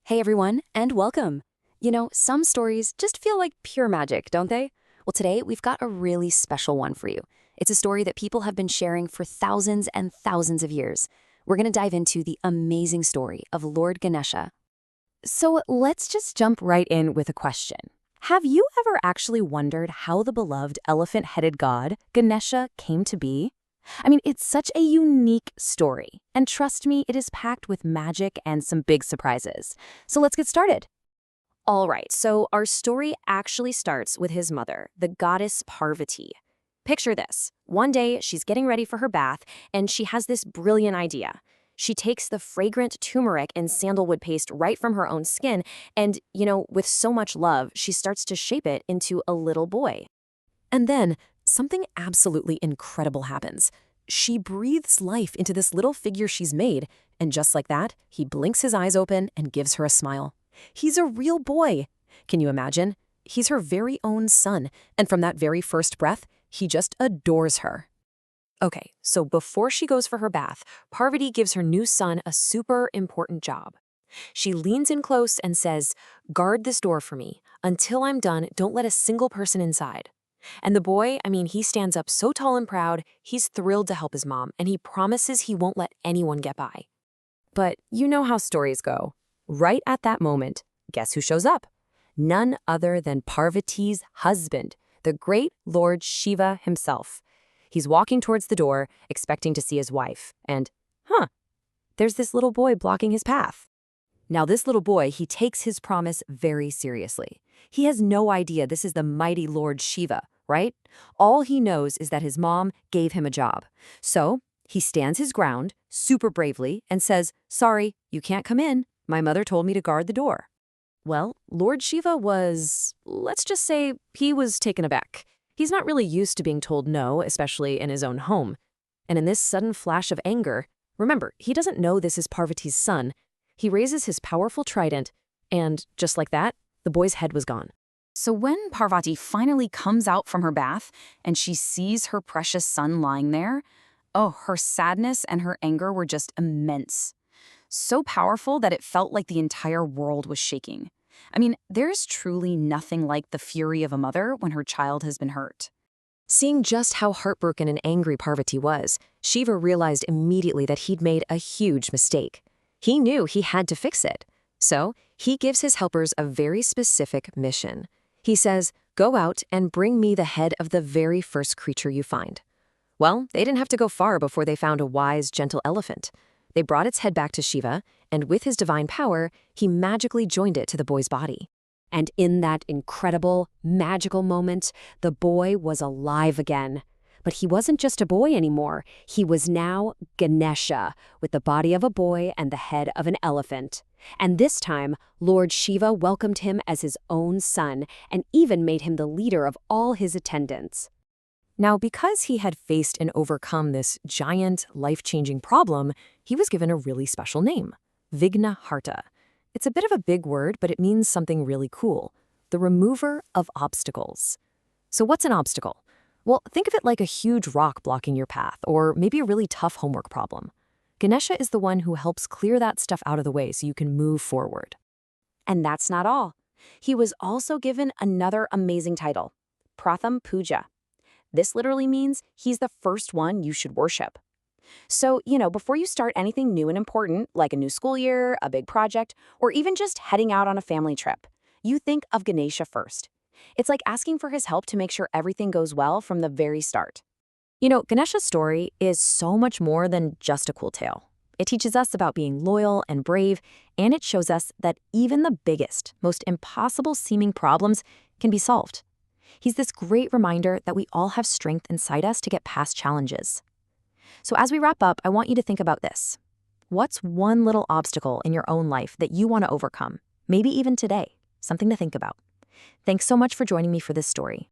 Hey everyone, and welcome. Some stories just feel like pure magic, don't they? Well, today we've got a really special one for you. It's a story that people have been sharing for thousands and thousands of years. We're going to dive into the amazing story of Lord Ganesha. So let's just jump right in with a question. Have you ever actually wondered how the beloved elephant-headed god, Ganesha, came to be? It's such a unique story, and trust me, it is packed with magic and some big surprises. So let's get started. All right, so our story actually starts with his mother, the goddess Parvati. Picture this. One day, she's getting ready for her bath, and she has this brilliant idea. She takes the fragrant turmeric and sandalwood paste right from her own skin, and, with so much love, she starts to shape it into a little boy. And then, something absolutely incredible happens. She breathes life into this little figure she's made, and just like that, he blinks his eyes open and gives her a smile. He's a real boy. Can you imagine? He's her very own son, and from that very first breath, he just adores her. Okay, so before she goes for her bath, Parvati gives her new son a super important job. She leans in close and says, "Guard this door for me. Until I'm done, don't let a single person inside." And the boy, he stands up so tall and proud, he's thrilled to help his mom, and he promises he won't let anyone get by. But you know how stories go. Right at that moment, guess who shows up? None other than Parvati's husband, the great Lord Shiva himself. He's walking towards the door, expecting to see his wife, and, there's this little boy blocking his path. Now this little boy, he takes his promise very seriously. He has no idea this is the mighty Lord Shiva, right? All he knows is that his mom gave him a job. So he stands his ground, super bravely, and says, "Sorry, you can't come in. My mother told me to guard the door." Well, Lord Shiva let's just say, he was taken aback. He's not really used to being told no, especially in his own home. And in this sudden flash of anger, remember, he doesn't know this is Parvati's son. He raises his powerful trident, and just like that, the boy's head was gone. So when Parvati finally comes out from her bath and she sees her precious son lying there, her sadness and her anger were just immense. So powerful that it felt like the entire world was shaking. There's truly nothing like the fury of a mother when her child has been hurt. Seeing just how heartbroken and angry Parvati was, Shiva realized immediately that he'd made a huge mistake. He knew he had to fix it. So he gives his helpers a very specific mission. He says, "Go out and bring me the head of the very first creature you find." Well, they didn't have to go far before they found a wise, gentle elephant. They brought its head back to Shiva, and with his divine power, he magically joined it to the boy's body. And in that incredible, magical moment, the boy was alive again. But he wasn't just a boy anymore. He was now Ganesha, with the body of a boy and the head of an elephant. And this time, Lord Shiva welcomed him as his own son and even made him the leader of all his attendants. Now, because he had faced and overcome this giant, life-changing problem, he was given a really special name, Vighnaharta. It's a bit of a big word, but it means something really cool, the remover of obstacles. So what's an obstacle? Well, think of it like a huge rock blocking your path, or maybe a really tough homework problem. Ganesha is the one who helps clear that stuff out of the way so you can move forward. And that's not all. He was also given another amazing title, Pratham Puja. This literally means he's the first one you should worship. So, before you start anything new and important, like a new school year, a big project, or even just heading out on a family trip, you think of Ganesha first. It's like asking for his help to make sure everything goes well from the very start. Ganesha's story is so much more than just a cool tale. It teaches us about being loyal and brave, and it shows us that even the biggest, most impossible-seeming problems can be solved. He's this great reminder that we all have strength inside us to get past challenges. So as we wrap up, I want you to think about this. What's one little obstacle in your own life that you want to overcome? Maybe even today. Something to think about. Thanks so much for joining me for this story.